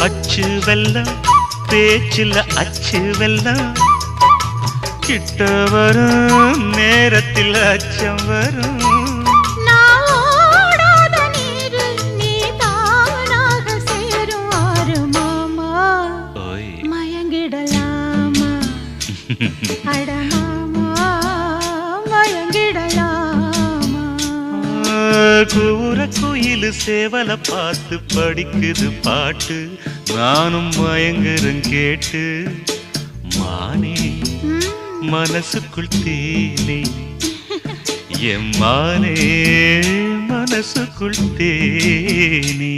அச்சு வெல்லம் பேச்சில் அச்சு வெல்லம் கிட்ட வரும் நேரத்தில் அச்சம் வரும் கூற குயிலு சேவல பார்த்து படிக்குது பாட்டு நானும் மயங்குறேன் கேட்டு மானே மனசுக்குள் தேனே என் மானே மனசுக்குள் தேனே